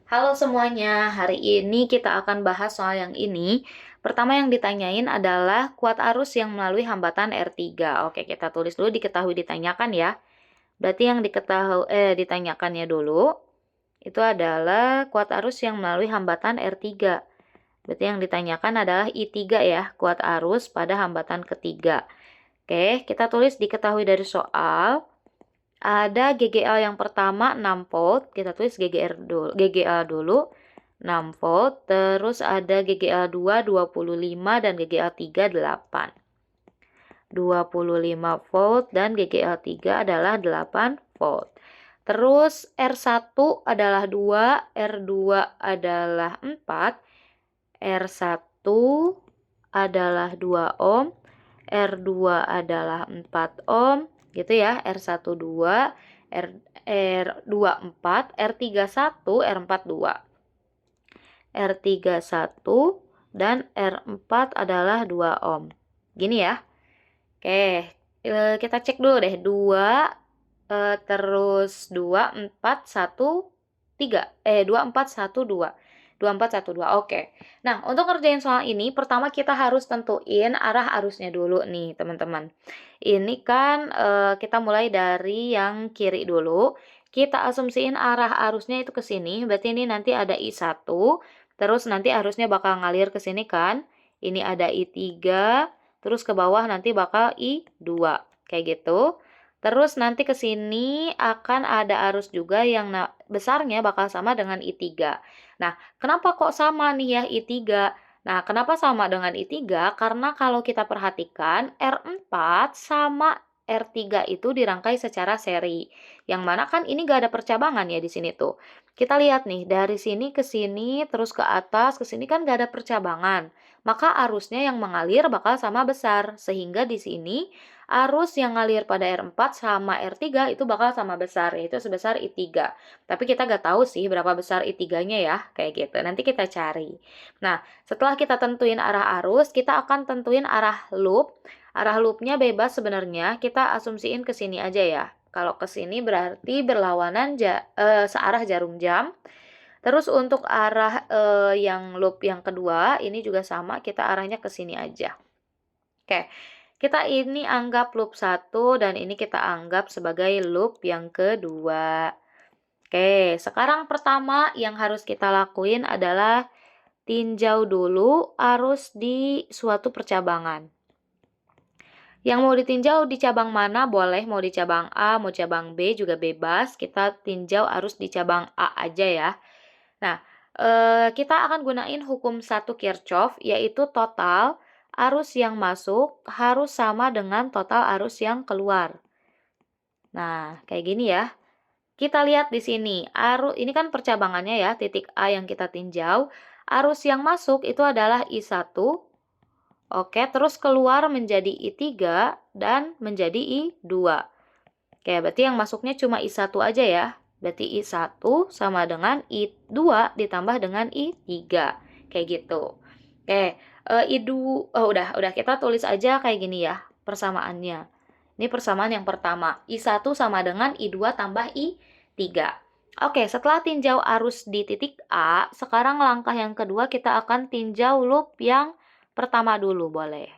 Halo semuanya, hari ini kita akan bahas soal yang ini. Pertama yang ditanyain adalah kuat arus yang melalui hambatan R3. Oke, kita tulis dulu diketahui ditanyakan ya. Berarti yang ditanyakannya dulu itu adalah kuat arus yang melalui hambatan R3. Berarti yang ditanyakan adalah I3 ya, kuat arus pada hambatan ketiga. Oke, kita tulis diketahui dari soal. Ada GGL yang pertama 6 volt, kita tulis GGL dulu 6 volt, terus ada GGL 2 25 dan GGL 3 8. 25 volt dan GGL 3 adalah 8 volt. Terus R1 adalah 2, R2 adalah 4, R1 adalah 2 ohm, R2 adalah 4 ohm, gitu ya. R1 2, R2 4, R3 1, R4 2. R3 1 dan R4 adalah 2 ohm. Gini ya. Oke, kita cek dulu deh. 2 terus 2 4 1 3. 2 4 1 2. 2 4 1 2. Oke. Nah, untuk ngerjain soal ini pertama kita harus tentuin arah arusnya dulu nih, teman-teman. Ini kan kita mulai dari yang kiri dulu. Kita asumsiin arah arusnya itu ke sini. Berarti ini nanti ada I1, terus nanti arusnya bakal ngalir ke sini kan. Ini ada I3, terus ke bawah nanti bakal I2. Kayak gitu. Terus nanti ke sini akan ada arus juga yang besarnya bakal sama dengan I3. Nah, kenapa kok sama nih ya I3? Nah, kenapa sama dengan I3? Karena kalau kita perhatikan R4 sama R3 itu dirangkai secara seri. Yang mana kan ini gak ada percabangan ya di sini tuh. Kita lihat nih, dari sini ke sini, terus ke atas, ke sini kan gak ada percabangan. Maka arusnya yang mengalir bakal sama besar. Sehingga di sini arus yang ngalir pada R4 sama R3 itu bakal sama besar, yaitu sebesar I3. Tapi kita nggak tahu sih berapa besar I3-nya ya, kayak gitu. Nanti kita cari. Nah, setelah kita tentuin arah arus, kita akan tentuin arah loop. Arah loopnya bebas sebenarnya, kita asumsiin ke sini aja ya. Kalau ke sini berarti berlawanan searah jarum jam. Terus untuk arah yang loop yang kedua, ini juga sama, kita arahnya ke sini aja. Oke. Kita ini anggap loop 1 dan ini kita anggap sebagai loop yang kedua. Oke, sekarang pertama yang harus kita lakuin adalah tinjau dulu arus di suatu percabangan. Yang mau ditinjau di cabang mana boleh, mau di cabang A, mau cabang B juga bebas. Kita tinjau arus di cabang A aja ya. Nah, kita akan gunain hukum 1 Kirchhoff, yaitu total arus yang masuk harus sama dengan total arus yang keluar. Nah, kayak gini ya. Kita lihat di sini, ini kan percabangannya ya, titik A yang kita tinjau. Arus yang masuk itu adalah I1. Oke, terus keluar menjadi I3 dan menjadi I2. Oke, berarti yang masuknya cuma I1 aja ya. Berarti I1 sama dengan I2 ditambah dengan I3. Kayak gitu. Oke, udah kita tulis aja kayak gini ya persamaannya. Ini persamaan yang pertama. I1 sama dengan I2 tambah I3. Oke, setelah tinjau arus di titik A, sekarang langkah yang kedua kita akan tinjau loop yang pertama dulu, boleh.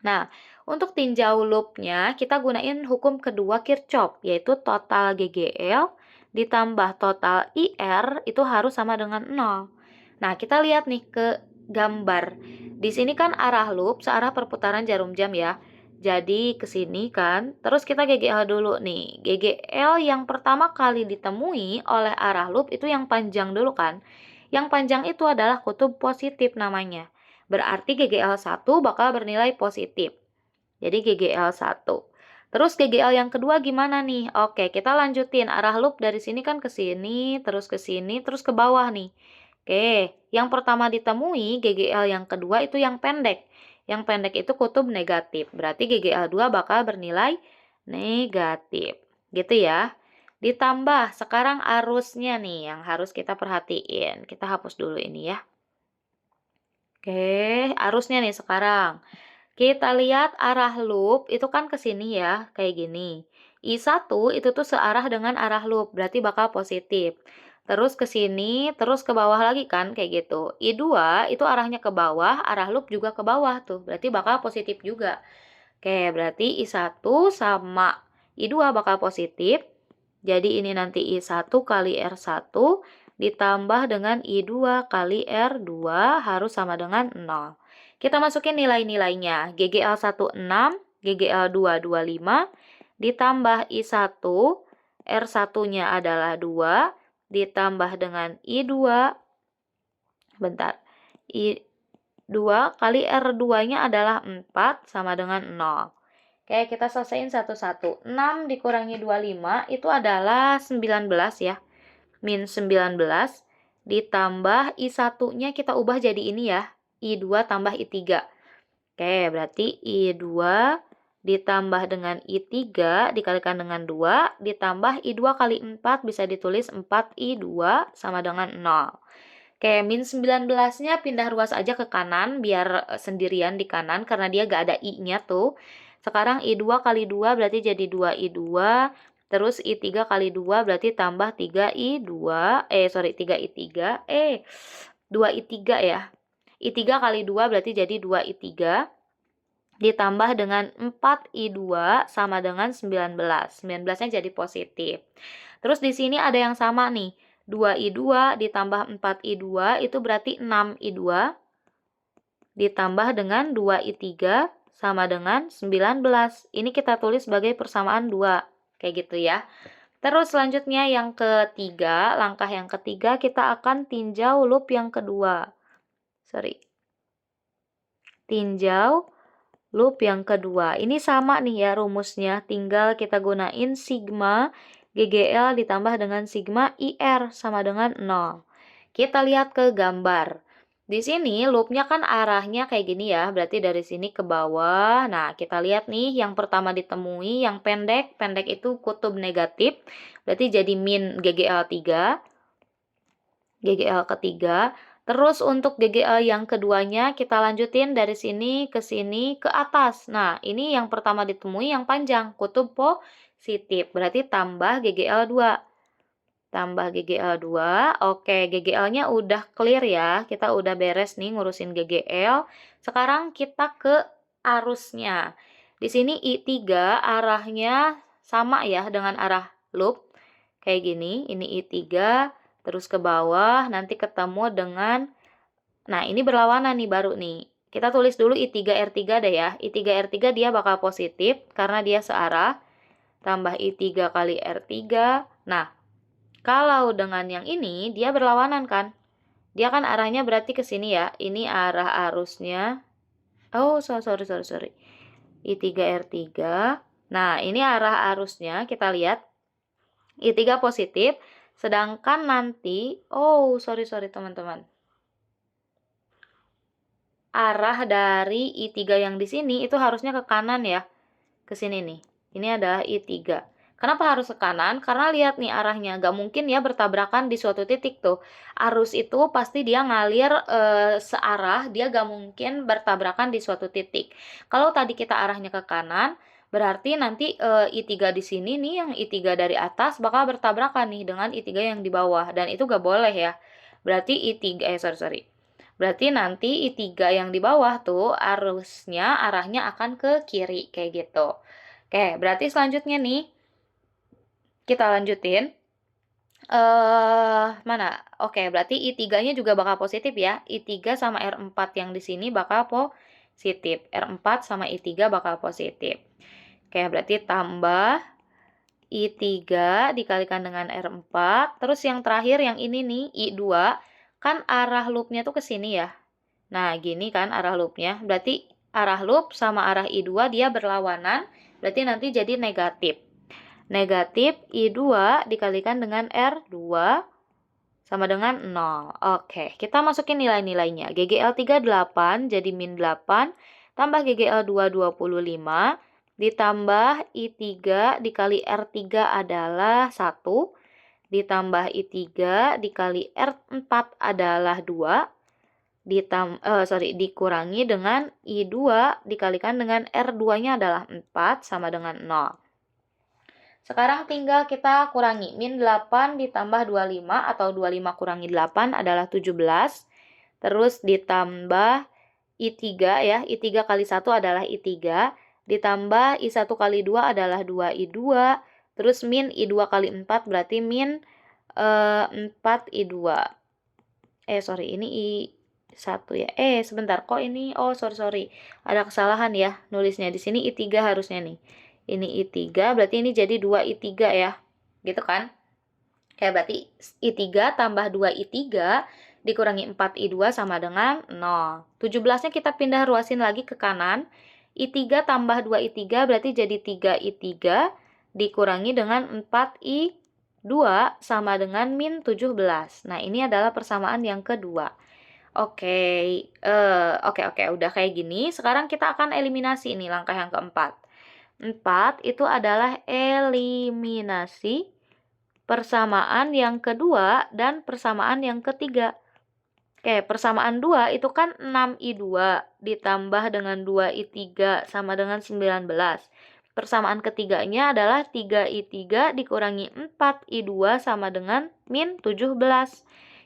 Nah, untuk tinjau loopnya, kita gunain hukum kedua Kirchhoff, yaitu total GGL ditambah total IR itu harus sama dengan 0. Nah, kita lihat nih ke gambar. Di sini kan arah loop searah perputaran jarum jam ya. Jadi ke sini kan, terus kita GGL dulu nih. GGL yang pertama kali ditemui oleh arah loop itu yang panjang dulu kan. Yang panjang itu adalah kutub positif namanya. Berarti GGL 1 bakal bernilai positif. Jadi GGL 1. Terus GGL yang kedua gimana nih? Oke, kita lanjutin. Arah loop dari sini kan ke sini, terus ke sini, terus ke bawah nih. Oke, yang pertama ditemui GGL yang kedua itu yang pendek. Yang pendek itu kutub negatif. Berarti GGL 2 bakal bernilai negatif. Gitu ya. Ditambah sekarang arusnya nih yang harus kita perhatiin. Kita hapus dulu ini ya. Oke, arusnya nih sekarang. Kita lihat arah loop itu kan ke sini ya, kayak gini. I1 itu tuh searah dengan arah loop, berarti bakal positif. terus ke sini, terus ke bawah lagi kan, kayak gitu. I2 itu arahnya ke bawah, arah loop juga ke bawah tuh, berarti bakal positif juga. Oke, berarti I1 sama I2 bakal positif, jadi ini nanti I1 kali R1 ditambah dengan I2 kali R2 harus sama dengan 0. Kita masukin nilai-nilainya, GGL1 6, GGL2 25, ditambah I1, R1-nya adalah 2, ditambah dengan I2, bentar, I2 kali R2-nya adalah 4 sama dengan 0. Oke, kita selesaiin satu-satu. 6 dikurangi 25 itu adalah 19 ya. Min 19 ditambah I1-nya kita ubah jadi ini ya. I2 tambah I3. Oke, berarti I2 ditambah dengan I3 dikalikan dengan 2 ditambah I2 kali 4 bisa ditulis 4I2 sama dengan 0. Oke, min 19-nya pindah ruas aja ke kanan biar sendirian di kanan karena dia gak ada I-nya tuh. Sekarang I2 kali 2 berarti jadi 2I2, terus I3 kali 2 berarti tambah 3I2, 3I3, 2I3 ya. I3 kali 2 berarti jadi 2I3, ditambah dengan 4I2 sama dengan 19. 19-nya jadi positif. Terus di sini ada yang sama nih. 2I2 ditambah 4I2 itu berarti 6I2 ditambah dengan 2I3 sama dengan 19. Ini kita tulis sebagai persamaan 2. Kayak gitu ya. Terus selanjutnya yang ketiga, langkah yang ketiga kita akan tinjau loop yang kedua. Tinjau loop yang kedua. Ini sama nih ya rumusnya, tinggal kita gunain sigma GGL ditambah dengan sigma IR sama dengan 0. Kita lihat ke gambar. Di sini loopnya kan arahnya kayak gini ya, berarti dari sini ke bawah. Nah, kita lihat nih yang pertama ditemui, yang pendek itu kutub negatif, berarti jadi min GGL 3, GGL ketiga. Terus untuk GGL yang keduanya kita lanjutin dari sini ke atas. Nah, ini yang pertama ditemui yang panjang, kutub positif. Berarti tambah GGL 2. Tambah GGL 2. Oke, GGL-nya udah clear ya. Kita udah beres nih ngurusin GGL. Sekarang kita ke arusnya. Di sini I3 arahnya sama ya dengan arah loop. Kayak gini, ini I3 terus ke bawah, nanti ketemu dengan, nah ini berlawanan nih baru nih. Kita tulis dulu I3 R3 deh ya. I3 R3 dia bakal positif karena dia searah. Tambah I3 kali R3. Nah, kalau dengan yang ini dia berlawanan kan. Dia kan arahnya berarti ke sini ya. Ini arah arusnya. Oh, sorry. I3 R3. Nah, ini arah arusnya kita lihat. I3 positif. Sedangkan nanti, sorry teman-teman. Arah dari I3 yang di sini itu harusnya ke kanan ya. Ke sini nih. Ini adalah I3. Kenapa harus ke kanan? Karena lihat nih arahnya. Gak mungkin ya bertabrakan di suatu titik tuh. Arus itu pasti dia ngalir searah. Dia gak mungkin bertabrakan di suatu titik. Kalau tadi kita arahnya ke kanan, berarti nanti I3 di sini nih, yang I3 dari atas bakal bertabrakan nih dengan I3 yang di bawah. Dan itu gak boleh ya. Berarti Berarti nanti I3 yang di bawah tuh arahnya akan ke kiri. Kayak gitu. Oke, berarti selanjutnya nih, kita lanjutin. Mana? Oke, berarti I3-nya juga bakal positif ya. I3 sama R4 yang di sini bakal positif. R4 sama I3 bakal positif. Oke, berarti tambah I3 dikalikan dengan R4. Terus yang terakhir yang ini nih, I2. Kan arah loopnya tuh ke sini ya. Nah, gini kan arah loopnya. Berarti arah loop sama arah I2 dia berlawanan. Berarti nanti jadi negatif. Negatif I2 dikalikan dengan R2 sama dengan 0. Oke, kita masukin nilai-nilainya. GGL 3 8 jadi min 8. Tambah GGL 2 25. Ditambah I3 dikali R3 adalah 1, ditambah I3 dikali R4 adalah 2, dikurangi dengan I2 dikalikan dengan R2-nya adalah 4 sama dengan 0. Sekarang tinggal kita kurangi. Min 8 ditambah 25 atau 25 kurangi 8 adalah 17. Terus ditambah I3 ya. I3 kali 1 adalah I3. Ditambah I1 kali 2 adalah 2I2. Terus min I2 kali 4 berarti min 4I2. Sorry, ini I1 ya. Sebentar, kok ini? Oh, sorry. Ada kesalahan ya nulisnya. Di sini I3 harusnya nih. Ini I3, berarti ini jadi 2I3 ya. Gitu kan? Kayak berarti I3 tambah 2I3 dikurangi 4I2 sama dengan 0. 17-nya kita pindah ruasin lagi ke kanan. I3 tambah 2I3 berarti jadi 3I3 dikurangi dengan 4I2 sama dengan min 17. Nah, ini adalah persamaan yang kedua. Oke, udah kayak gini. Sekarang kita akan eliminasi ini langkah yang keempat. 4 itu adalah eliminasi persamaan yang kedua dan persamaan yang ketiga. Oke, persamaan 2 itu kan 6I2 ditambah dengan 2I3 sama dengan 19. Persamaan ketiganya adalah 3I3 dikurangi 4I2 sama dengan min 17.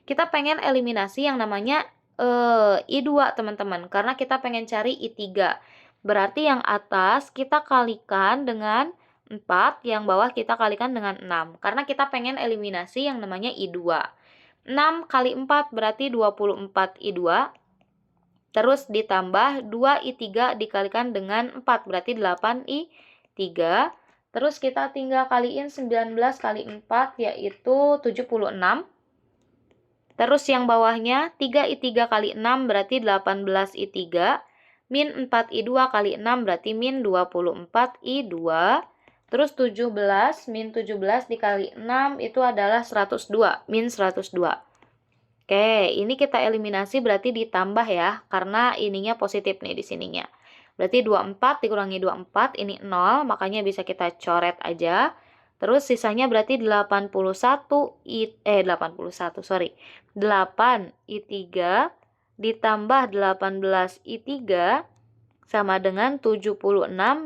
Kita pengen eliminasi yang namanya I2, teman-teman, karena kita pengen cari I3. Berarti yang atas kita kalikan dengan 4, yang bawah kita kalikan dengan 6. Karena kita pengen eliminasi yang namanya I2. 6 kali 4 berarti 24 I2. Terus ditambah 2I3 dikalikan dengan 4 berarti 8I3. Terus kita tinggal kaliin 19 kali 4 yaitu 76. Terus yang bawahnya 3I3 kali 6 berarti 18I3. Min 4I2 kali 6 berarti min 24I2. Terus 17, min 17 dikali 6 itu adalah 102, min 102. Oke, ini kita eliminasi berarti ditambah ya, karena ininya positif nih di sininya. Berarti 24 dikurangi 24, ini 0, makanya bisa kita coret aja. Terus sisanya berarti 8I3 ditambah 18I3 sama dengan 76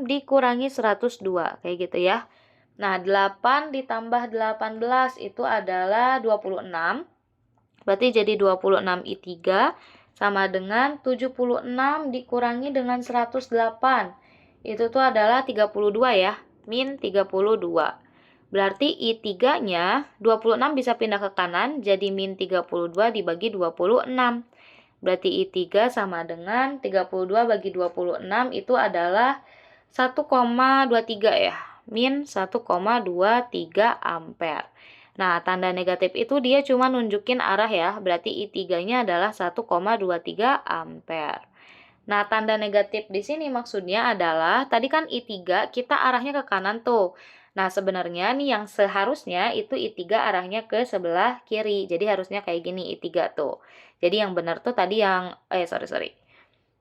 dikurangi 102, kayak gitu ya. Nah, 8 ditambah 18 itu adalah 26. Berarti jadi 26I3 sama dengan 76 dikurangi dengan 108. Itu tuh adalah 32 ya, min 32. Berarti I3-nya 26 bisa pindah ke kanan, jadi min 32 dibagi 26. Berarti I3 sama dengan 32 bagi 26 itu adalah 1,23 ya. Min 1,23 ampere. Nah, tanda negatif itu dia cuma nunjukin arah ya. Berarti I3-nya adalah 1,23 ampere. Nah, tanda negatif di sini maksudnya adalah, tadi kan I3 kita arahnya ke kanan tuh. Nah, sebenarnya nih yang seharusnya itu I3 arahnya ke sebelah kiri. Jadi harusnya kayak gini I3 tuh. Jadi yang benar tuh tadi yang, sorry.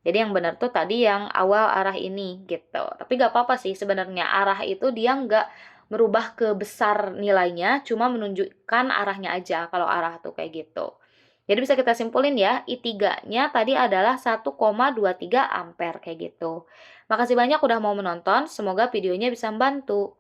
Jadi yang benar tuh tadi yang awal arah ini gitu. Tapi gak apa-apa sih sebenarnya, arah itu dia nggak merubah ke besar nilainya, cuma menunjukkan arahnya aja kalau arah tuh kayak gitu. Jadi bisa kita simpulin ya, I3-nya tadi adalah 1,23 ampere kayak gitu. Makasih banyak udah mau menonton, semoga videonya bisa membantu.